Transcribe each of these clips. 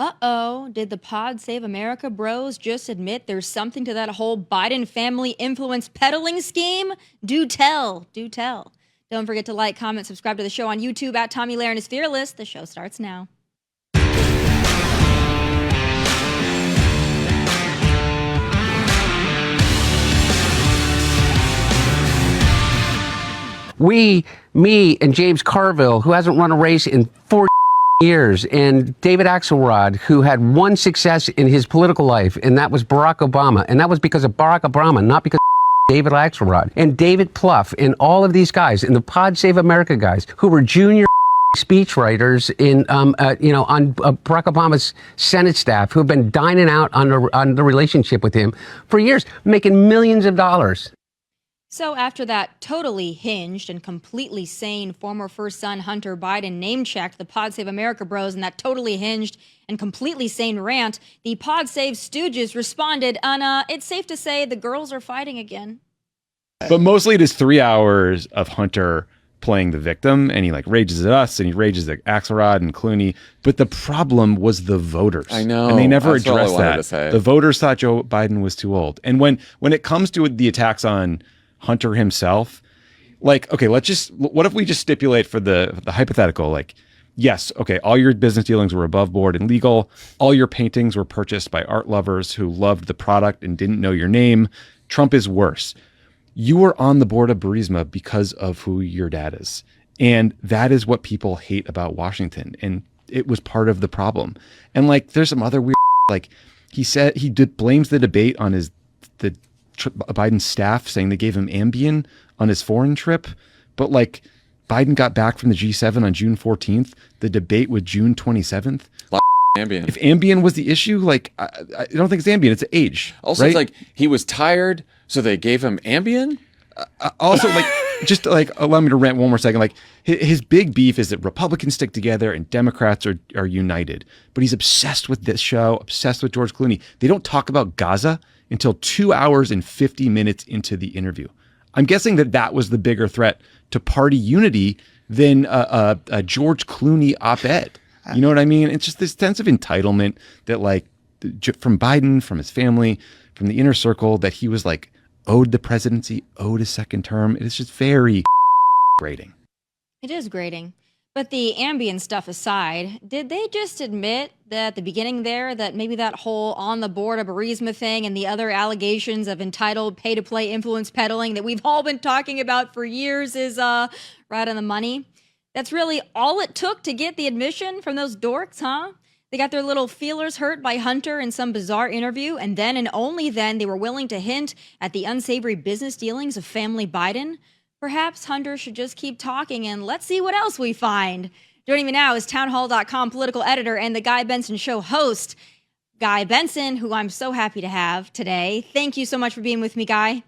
Uh-oh, did the Pod Save America bros just admit there's something to that whole Biden family influence peddling scheme? Do tell, do tell. Don't forget to like, comment, subscribe to the show on YouTube at Tomi Lahren is Fearless. The show starts now. Me and James Carville, who hasn't run a race in 40 years, and David Axelrod, who had one success in his political life, and that was Barack Obama. And that was because of Barack Obama, not because of David Axelrod. And David Plouffe, and all of these guys, and the Pod Save America guys, who were junior speechwriters in, on Barack Obama's Senate staff, who have been dining out on the relationship with him for years, making millions of dollars. So after that totally hinged and completely sane former first son Hunter Biden name-checked the Pod Save America bros in that totally hinged and completely sane rant, the Pod Save stooges responded on, it's safe to say the girls are fighting again. But mostly it is 3 hours of Hunter playing the victim, and he rages at us and he rages at Axelrod and Clooney. But the problem was the voters. I know. And they never That's all I addressed wanted that. to say. The voters thought Joe Biden was too old. And when it comes to the attacks on Hunter himself, okay, what if we just stipulate for the hypothetical, yes, okay, all your business dealings were above board and legal. All your paintings were purchased by art lovers who loved the product and didn't know your name. Trump is worse. You were on the board of Burisma because of who your dad is. And that is what people hate about Washington. And it was part of the problem. And there's some other weird, he said blames the debate on Biden's staff, saying they gave him Ambien on his foreign trip. But Biden got back from the G7 on June 14th. The debate was June 27th. Ambien. If Ambien was the issue, I don't think it's Ambien, it's age. Also, right? it's he was tired, so they gave him Ambien? Also, allow me to rant one more second. His big beef is that Republicans stick together and Democrats are united. But he's obsessed with this show, obsessed with George Clooney. They don't talk about Gaza until 2 hours and 50 minutes into the interview. I'm guessing that was the bigger threat to party unity than a George Clooney op-ed. You know what I mean? It's just this sense of entitlement that from Biden, from his family, from the inner circle, that he was owed the presidency, owed a second term. It is just very grating. It is grating. But the Ambien stuff aside, did they just admit that at the beginning there that maybe that whole on the board of Burisma thing and the other allegations of entitled pay-to-play influence peddling that we've all been talking about for years is right on the money? That's really all it took to get the admission from those dorks, huh? They got their little feelers hurt by Hunter in some bizarre interview, and then and only then they were willing to hint at the unsavory business dealings of family Biden. Perhaps Hunter should just keep talking and let's see what else we find. Joining me now is Townhall.com political editor and the Guy Benson Show host, Guy Benson, who I'm so happy to have today. Thank you so much for being with me, Guy.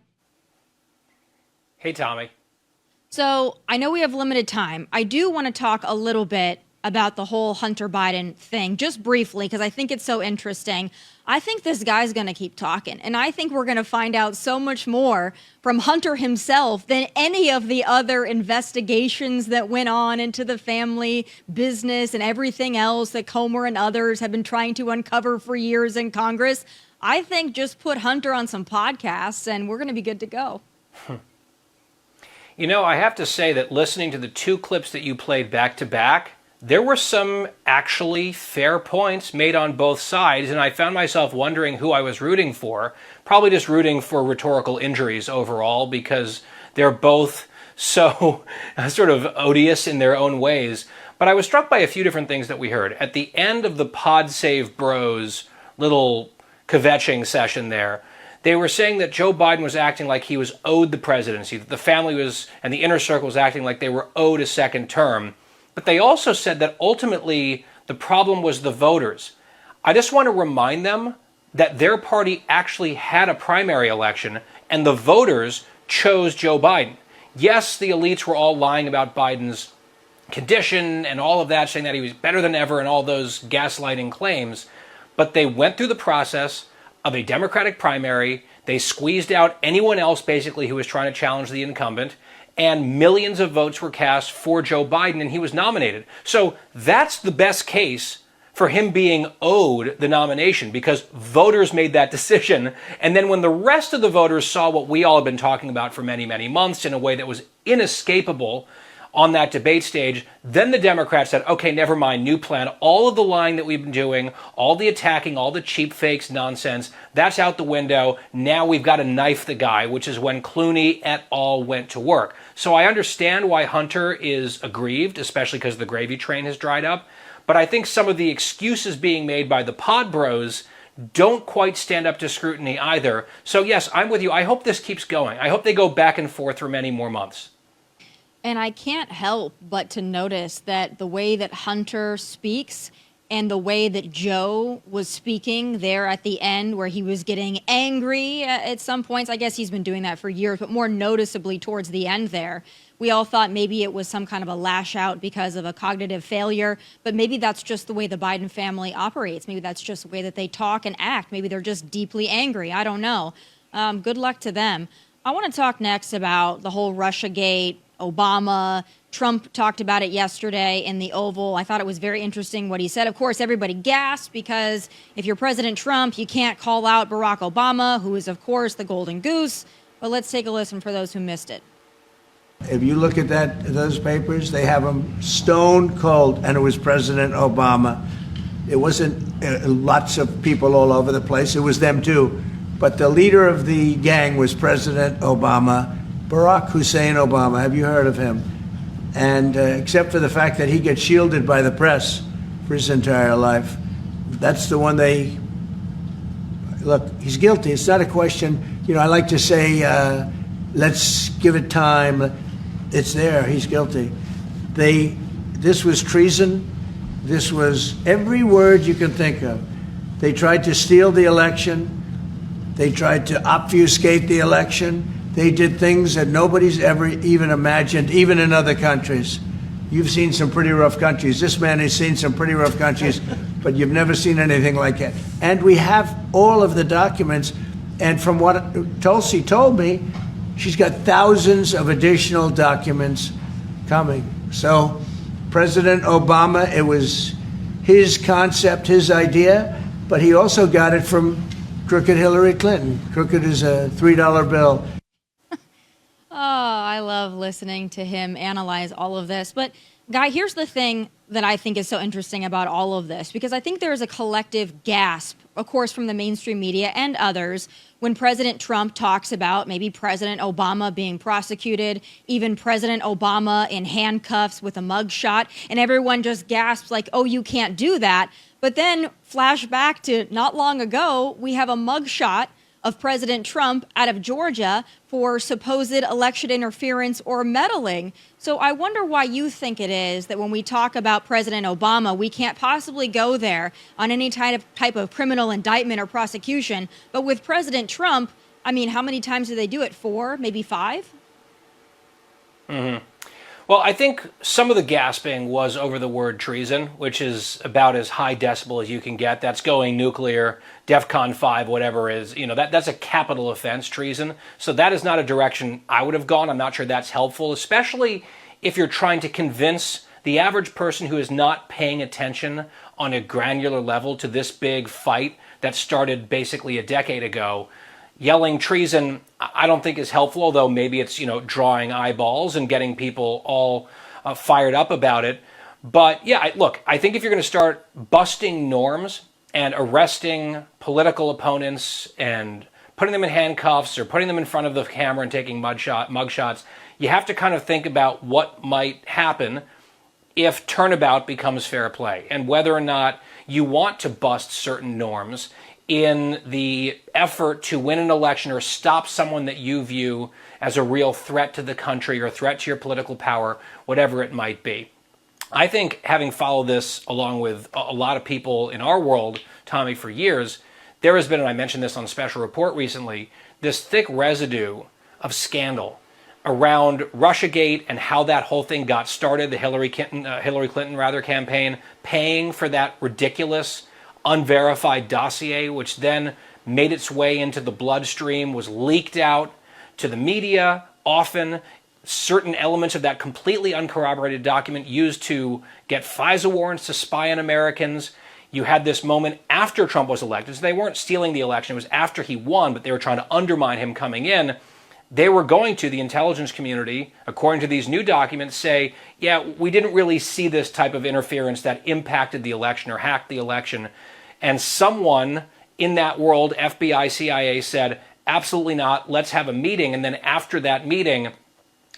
Hey, Tommy. So I know we have limited time. I do want to talk a little bit about the whole Hunter Biden thing, just briefly, because I think it's so interesting. I think this guy's going to keep talking, and I think we're going to find out so much more from Hunter himself than any of the other investigations that went on into the family business and everything else that Comer and others have been trying to uncover for years in Congress. I think just put Hunter on some podcasts, and we're going to be good to go. You know, I have to say that listening to the two clips that you played back to back, there were some actually fair points made on both sides, and I found myself wondering who I was rooting for. Probably just rooting for rhetorical injuries overall, because they're both so sort of odious in their own ways. But I was struck by a few different things that we heard. At the end of the Pod Save Bros little kvetching session there, they were saying that Joe Biden was acting like he was owed the presidency, that the family was, and the inner circle was acting like they were owed a second term. But they also said that ultimately the problem was the voters. I just want to remind them that their party actually had a primary election and the voters chose Joe Biden. Yes, the elites were all lying about Biden's condition and all of that, saying that he was better than ever and all those gaslighting claims. But they went through the process of a Democratic primary. They squeezed out anyone else basically who was trying to challenge the incumbent. And millions of votes were cast for Joe Biden, and he was nominated. So that's the best case for him being owed the nomination because voters made that decision. And then when the rest of the voters saw what we all have been talking about for many, many months in a way that was inescapable on that debate stage, then the Democrats said, okay, never mind, new plan. All of the lying that we've been doing, all the attacking, all the cheap fakes nonsense, that's out the window. Now we've got to knife the guy, which is when Clooney et al. Went to work. So I understand why Hunter is aggrieved, especially because the gravy train has dried up. But I think some of the excuses being made by the pod bros don't quite stand up to scrutiny either. So yes, I'm with you. I hope this keeps going. I hope they go back and forth for many more months. And I can't help but to notice that the way that Hunter speaks and the way that Joe was speaking there at the end, where he was getting angry at some points, I guess he's been doing that for years, but more noticeably towards the end there, we all thought maybe it was some kind of a lash out because of a cognitive failure, but maybe that's just the way the Biden family operates. Maybe that's just the way that they talk and act. Maybe they're just deeply angry. I don't know. Good luck to them. I want to talk next about the whole RussiaGate, Obama. Trump talked about it yesterday in the Oval. I thought it was very interesting what he said. Of course, everybody gasped because if you're President Trump, you can't call out Barack Obama, who is, of course, the golden goose. But let's take a listen for those who missed it. If you look at those papers, they have him stone cold, and it was President Obama. It wasn't lots of people all over the place. It was them too. But the leader of the gang was President Obama, Barack Hussein Obama. Have you heard of him? And except for the fact that he gets shielded by the press for his entire life, that's the one they look. He's guilty. It's not a question. You know, I like to say, let's give it time. It's there. He's guilty. This was treason. This was every word you can think of. They tried to steal the election. They tried to obfuscate the election. They did things that nobody's ever even imagined, even in other countries. You've seen some pretty rough countries. This man has seen some pretty rough countries, but you've never seen anything like it. And we have all of the documents. And from what Tulsi told me, she's got thousands of additional documents coming. So President Obama, it was his concept, his idea, but he also got it from crooked Hillary Clinton. Crooked is a $3 bill. Oh, I love listening to him analyze all of this. But, Guy, here's the thing that I think is so interesting about all of this, because I think there is a collective gasp, of course, from the mainstream media and others, when President Trump talks about maybe President Obama being prosecuted, even President Obama in handcuffs with a mugshot, and everyone just gasps like, oh, you can't do that. But then flash back to not long ago, we have a mugshot of President Trump out of Georgia for supposed election interference or meddling. So I wonder why you think it is that when we talk about President Obama, we can't possibly go there on any type of criminal indictment or prosecution. But with President Trump, I mean, how many times do they do it? 4, maybe 5? Mm-hmm. Well, I think some of the gasping was over the word treason, which is about as high decibel as you can get. That's going nuclear, DEFCON 5, whatever is, you know, that's a capital offense, treason. So that is not a direction I would have gone. I'm not sure that's helpful, especially if you're trying to convince the average person who is not paying attention on a granular level to this big fight that started basically a decade ago. Yelling treason, I don't think is helpful, although maybe it's, you know, drawing eyeballs and getting people all fired up about it. But yeah, look, I think if you're going to start busting norms and arresting political opponents and putting them in handcuffs or putting them in front of the camera and taking mugshots, you have to kind of think about what might happen if turnabout becomes fair play and whether or not you want to bust certain norms in the effort to win an election or stop someone that you view as a real threat to the country or threat to your political power, whatever it might be. I think, having followed this along with a lot of people in our world, Tomi, for years, there has been, and I mentioned this on Special Report recently, this thick residue of scandal around RussiaGate and how that whole thing got started, the Hillary Clinton campaign, paying for that ridiculous unverified dossier, which then made its way into the bloodstream, was leaked out to the media, often certain elements of that completely uncorroborated document used to get FISA warrants to spy on Americans. You had this moment after Trump was elected. So they weren't stealing the election. It was after he won, but they were trying to undermine him coming in. They were going to, the intelligence community, according to these new documents, say, yeah, we didn't really see this type of interference that impacted the election or hacked the election. And someone in that world, FBI, CIA, said, absolutely not, let's have a meeting. And then after that meeting,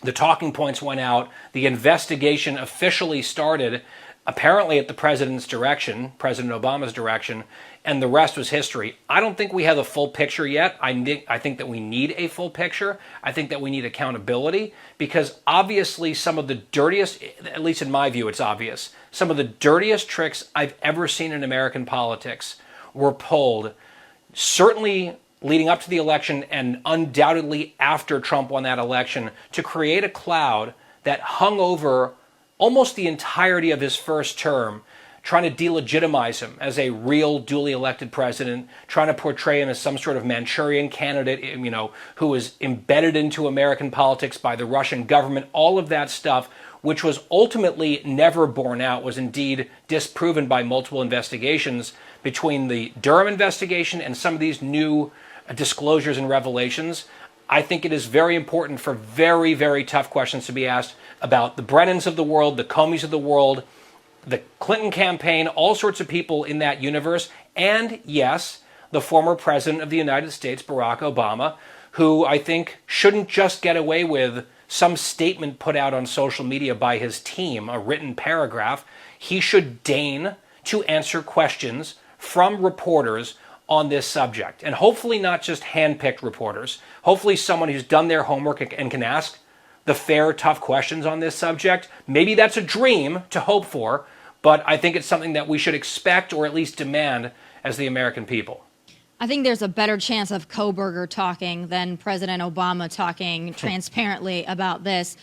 the talking points went out, the investigation officially started, apparently at the president's direction, President Obama's direction, and the rest was history. I don't think we have the full picture yet. I think that we need a full picture. I think that we need accountability, because obviously some of the dirtiest, at least in my view, it's obvious, some of the dirtiest tricks I've ever seen in American politics were pulled, certainly leading up to the election and undoubtedly after Trump won that election, to create a cloud that hung over almost the entirety of his first term, trying to delegitimize him as a real duly elected president, trying to portray him as some sort of Manchurian candidate, who was embedded into American politics by the Russian government, all of that stuff, which was ultimately never borne out, was indeed disproven by multiple investigations between the Durham investigation and some of these new disclosures and revelations. I think it is very important for very, very tough questions to be asked about the Brennans of the world, the Comeys of the world, the Clinton campaign, all sorts of people in that universe, and yes, the former president of the United States, Barack Obama, who I think shouldn't just get away with some statement put out on social media by his team, a written paragraph. He should deign to answer questions from reporters on this subject, and hopefully not just hand-picked reporters, hopefully someone who's done their homework and can ask the fair, tough questions on this subject. Maybe that's a dream to hope for, but I think it's something that we should expect or at least demand as the American people. I think there's a better chance of Koberger talking than President Obama talking transparently about this.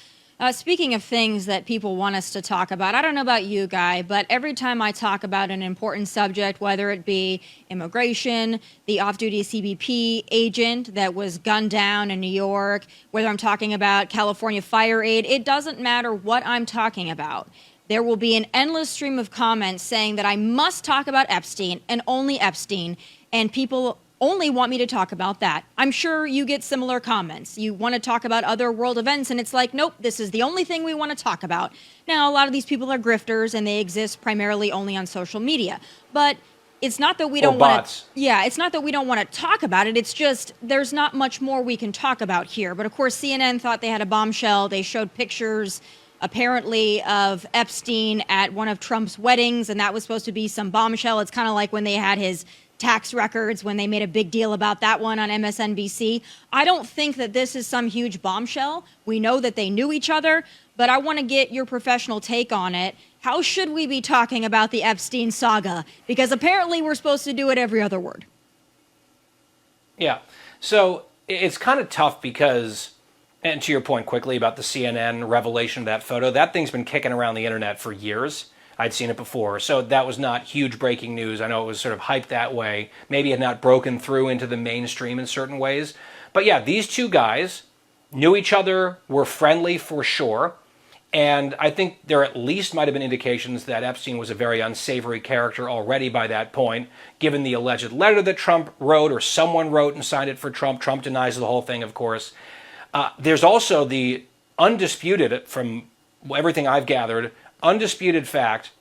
Speaking of things that people want us to talk about, I don't know about you, Guy, but every time I talk about an important subject, whether it be immigration, the off-duty CBP agent that was gunned down in New York, whether I'm talking about California FireAid, it doesn't matter what I'm talking about. There will be an endless stream of comments saying that I must talk about Epstein and only Epstein, and people only want me to talk about that. I'm sure you get similar comments. You want to talk about other world events, and it's like, nope, this is the only thing we want to talk about. Now, a lot of these people are grifters, and they exist primarily only on social media. But it's not that we don't want to. Yeah, it's not that we don't want to talk about it. It's just there's not much more we can talk about here. But of course, CNN thought they had a bombshell. They showed pictures, apparently, of Epstein at one of Trump's weddings, and that was supposed to be some bombshell. It's kind of like when they had his tax records, when they made a big deal about that one on MSNBC. I don't think that this is some huge bombshell. We know that they knew each other, but I want to get your professional take on it. How should we be talking about the Epstein saga? Because apparently we're supposed to do it every other word. Yeah. So it's kind of tough because, and to your point quickly about the CNN revelation of that photo, that thing's been kicking around the internet for years. I'd seen it before, so that was not huge breaking news. I know it was sort of hyped that way. Maybe it had not broken through into the mainstream in certain ways. But yeah, these two guys knew each other, were friendly for sure, and I think there at least might have been indications that Epstein was a very unsavory character already by that point, given the alleged letter that Trump wrote, or someone wrote and signed it for Trump. Trump denies the whole thing, of course. There's also the undisputed, from everything I've gathered, undisputed fact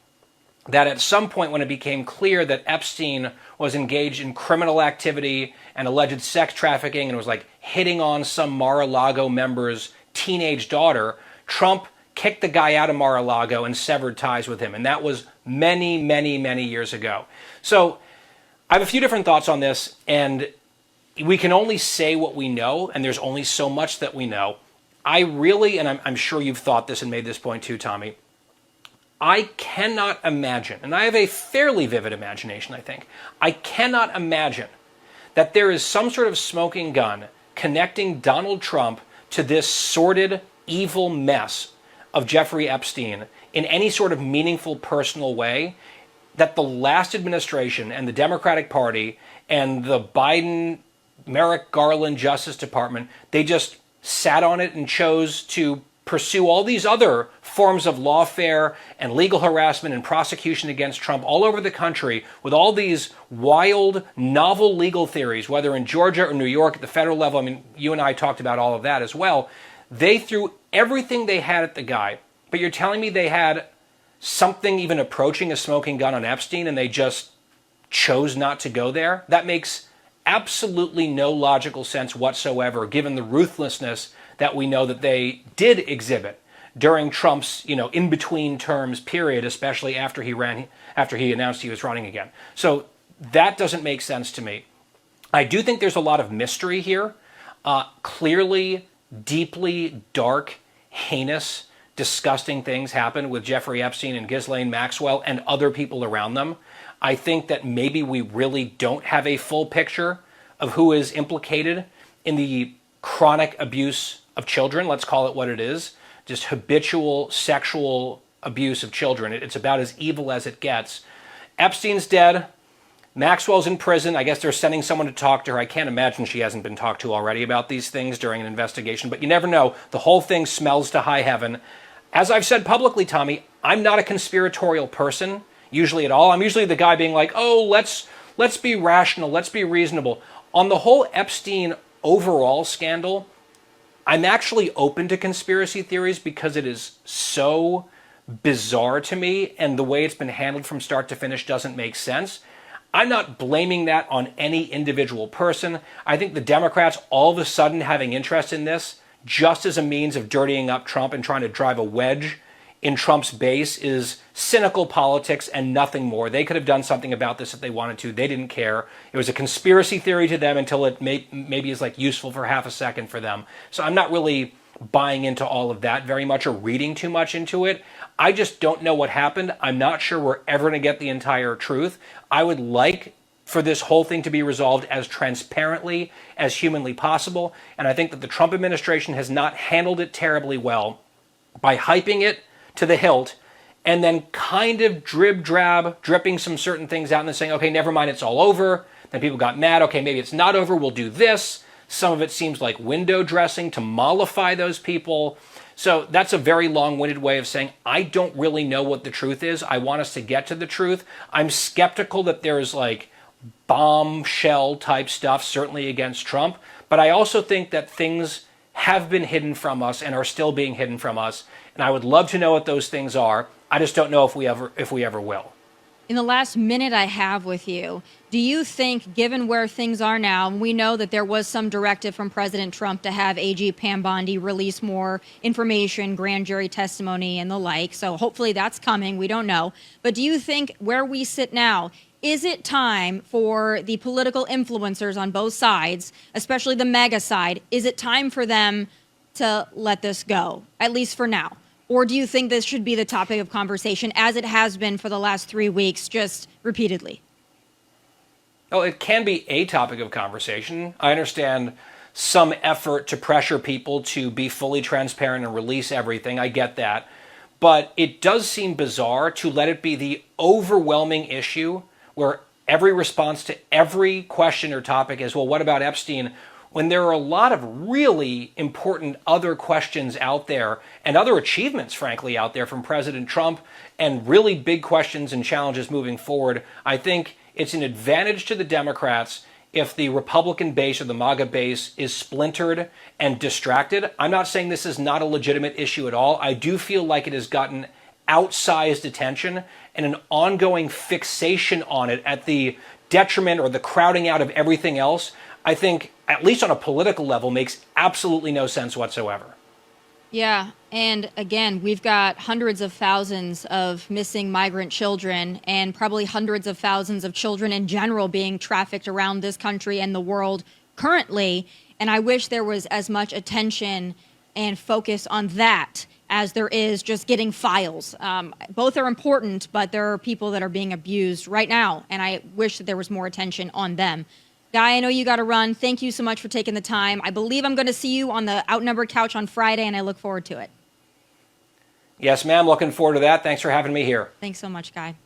that at some point when it became clear that Epstein was engaged in criminal activity and alleged sex trafficking and was like hitting on some Mar-a-Lago member's teenage daughter, Trump kicked the guy out of Mar-a-Lago and severed ties with him. And that was many, many, many years ago. So I have a few different thoughts on this, and we can only say what we know, and there's only so much that we know. I really, and I'm sure you've thought this and made this point too, Tomi, I cannot imagine, and I have a fairly vivid imagination, I think, I cannot imagine that there is some sort of smoking gun connecting Donald Trump to this sordid, evil mess of Jeffrey Epstein in any sort of meaningful personal way, that the last administration and the Democratic Party and the Biden, Merrick Garland Justice Department, they just sat on it and chose to pursue all these other forms of lawfare and legal harassment and prosecution against Trump all over the country with all these wild, novel legal theories, whether in Georgia or New York at the federal level. I mean, you and I talked about all of that as well. They threw everything they had at the guy. But you're telling me they had something even approaching a smoking gun on Epstein and they just chose not to go there? That makes absolutely no logical sense whatsoever, given the ruthlessness that we know that they did exhibit during Trump's, in-between terms period, especially after he announced he was running again. So that doesn't make sense to me. I do think there's a lot of mystery here. Clearly, deeply dark, heinous, disgusting things happened with Jeffrey Epstein and Ghislaine Maxwell and other people around them. I think that maybe we really don't have a full picture of who is implicated in the chronic abuse of children. Let's call it what it is. Just habitual sexual abuse of children. It's about as evil as it gets. Epstein's dead. Maxwell's in prison. I guess they're sending someone to talk to her. I can't imagine she hasn't been talked to already about these things during an investigation, but you never know. The whole thing smells to high heaven. As I've said publicly, Tomi, I'm not a conspiratorial person, usually at all. I'm usually the guy being like, oh, let's be rational, let's be reasonable. On the whole Epstein overall scandal, I'm actually open to conspiracy theories because it is so bizarre to me, and the way it's been handled from start to finish doesn't make sense. I'm not blaming that on any individual person. I think the Democrats all of a sudden having interest in this just as a means of dirtying up Trump and trying to drive a wedge in Trump's base is cynical politics and nothing more. They could have done something about this if they wanted to. They didn't care. It was a conspiracy theory to them until it maybe is like useful for half a second for them. So I'm not really buying into all of that very much or reading too much into it. I just don't know what happened. I'm not sure we're ever going to get the entire truth. I would like for this whole thing to be resolved as transparently as humanly possible. And I think that the Trump administration has not handled it terribly well by hyping it to the hilt and then kind of dripping some certain things out and then saying, okay, never mind, it's all over. Then people got mad. Okay, maybe it's not over. We'll do this. Some of it seems like window dressing to mollify those people. So that's a very long-winded way of saying, I don't really know what the truth is. I want us to get to the truth. I'm skeptical that there's like bombshell type stuff, certainly against Trump. But I also think that things have been hidden from us and are still being hidden from us. And I would love to know what those things are. I just don't know if we ever will. In the last minute I have with you, do you think, given where things are now, and we know that there was some directive from President Trump to have AG Pam Bondi release more information, grand jury testimony, and the like, so hopefully that's coming, we don't know. But do you think where we sit now, is it time for the political influencers on both sides, especially the MAGA side, is it time for them to let this go, at least for now? Or do you think this should be the topic of conversation as it has been for the last 3 weeks, just repeatedly? Oh, it can be a topic of conversation. I understand some effort to pressure people to be fully transparent and release everything. I get that. But it does seem bizarre to let it be the overwhelming issue where every response to every question or topic is, well, what about Epstein? When there are a lot of really important other questions out there and other achievements, frankly, out there from President Trump and really big questions and challenges moving forward, I think it's an advantage to the Democrats if the Republican base or the MAGA base is splintered and distracted. I'm not saying this is not a legitimate issue at all. I do feel like it has gotten outsized attention and an ongoing fixation on it at the detriment or the crowding out of everything else. I think, at least on a political level, makes absolutely no sense whatsoever. Yeah, and again, we've got hundreds of thousands of missing migrant children and probably hundreds of thousands of children in general being trafficked around this country and the world currently. And I wish there was as much attention and focus on that as there is just getting files. Both are important, but there are people that are being abused right now, and I wish that there was more attention on them. Guy, I know you got to run. Thank you so much for taking the time. I believe I'm going to see you on the Outnumbered Couch on Friday, and I look forward to it. Yes, ma'am. Looking forward to that. Thanks for having me here. Thanks so much, Guy.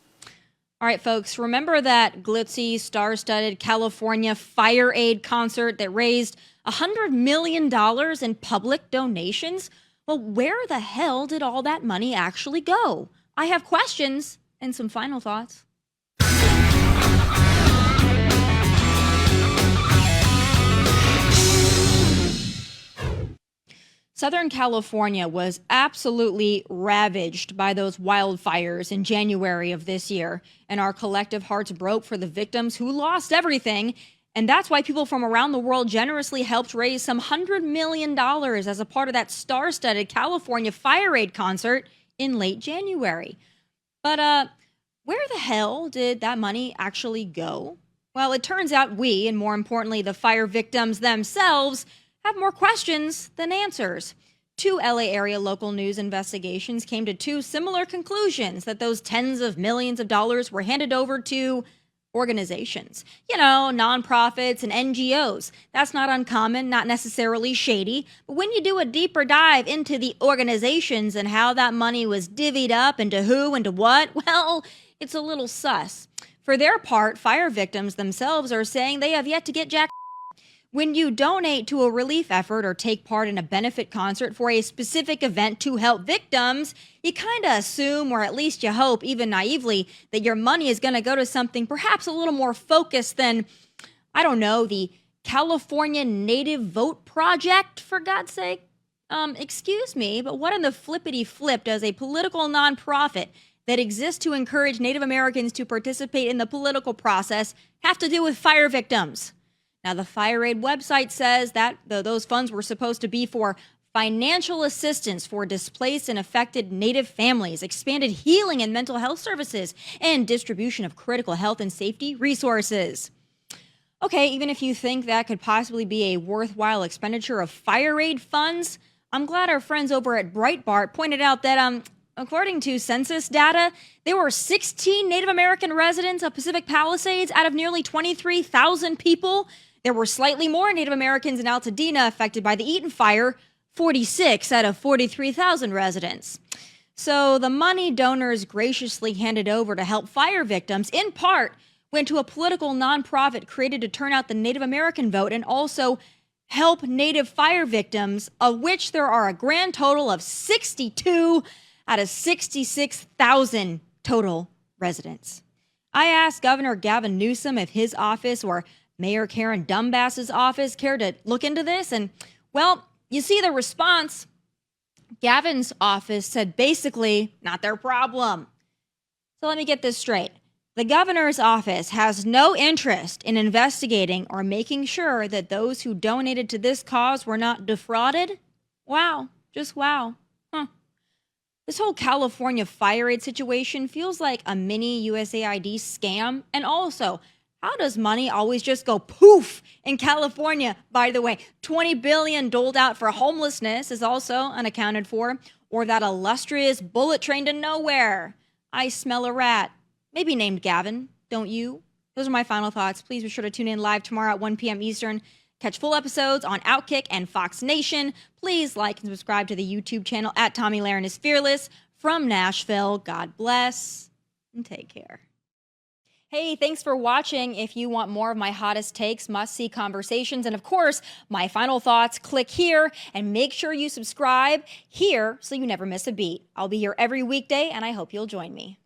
All right, folks, remember that glitzy, star-studded California FireAid concert that raised $100 million in public donations? Well, where the hell did all that money actually go? I have questions and some final thoughts. Southern California was absolutely ravaged by those wildfires in January of this year, and our collective hearts broke for the victims who lost everything. And that's why people from around the world generously helped raise some $100 million as a part of that star-studded California FireAid concert in late January. But where the hell did that money actually go? Well, it turns out we, and more importantly, the fire victims themselves, have more questions than answers. 2 LA area local news investigations came to 2 similar conclusions, that those tens of millions of dollars were handed over to organizations. You know, nonprofits and NGOs. That's not uncommon, not necessarily shady. But when you do a deeper dive into the organizations and how that money was divvied up and to who and to what, well, it's a little sus. For their part, fire victims themselves are saying they have yet to get jack. When you donate to a relief effort or take part in a benefit concert for a specific event to help victims, you kind of assume, or at least you hope, even naively, that your money is going to go to something perhaps a little more focused than, I don't know, the California Native Vote Project, for God's sake. Excuse me, but what in the flippity flip does a political nonprofit that exists to encourage Native Americans to participate in the political process have to do with fire victims? Now, the FireAid website says that those funds were supposed to be for financial assistance for displaced and affected Native families, expanded healing and mental health services, and distribution of critical health and safety resources. Okay, even if you think that could possibly be a worthwhile expenditure of FireAid funds, I'm glad our friends over at Breitbart pointed out that, according to census data, there were 16 Native American residents of Pacific Palisades out of nearly 23,000 people. There were slightly more Native Americans in Altadena affected by the Eaton fire, 46 out of 43,000 residents. So the money donors graciously handed over to help fire victims, in part, went to a political nonprofit created to turn out the Native American vote and also help Native fire victims, of which there are a grand total of 62 out of 66,000 total residents. I asked Governor Gavin Newsom if his office or Mayor Karen Dumbass's office cared to look into this, and, well, you see the response. Gavin's office said basically, not their problem. So let me get this straight. The governor's office has no interest in investigating or making sure that those who donated to this cause were not defrauded? Wow, just wow. This whole California FireAid situation feels like a mini USAID scam. And also, how does money always just go poof in California? By the way, $20 billion doled out for homelessness is also unaccounted for. Or that illustrious bullet train to nowhere. I smell a rat. Maybe named Gavin, don't you? Those are my final thoughts. Please be sure to tune in live tomorrow at 1 p.m. Eastern. Catch full episodes on Outkick and Fox Nation. Please like and subscribe to the YouTube channel at Tomi Lahren is Fearless. From Nashville, God bless and take care. Hey, thanks for watching. If you want more of my hottest takes, must-see conversations, and of course, my final thoughts, click here and make sure you subscribe here so you never miss a beat. I'll be here every weekday, and I hope you'll join me.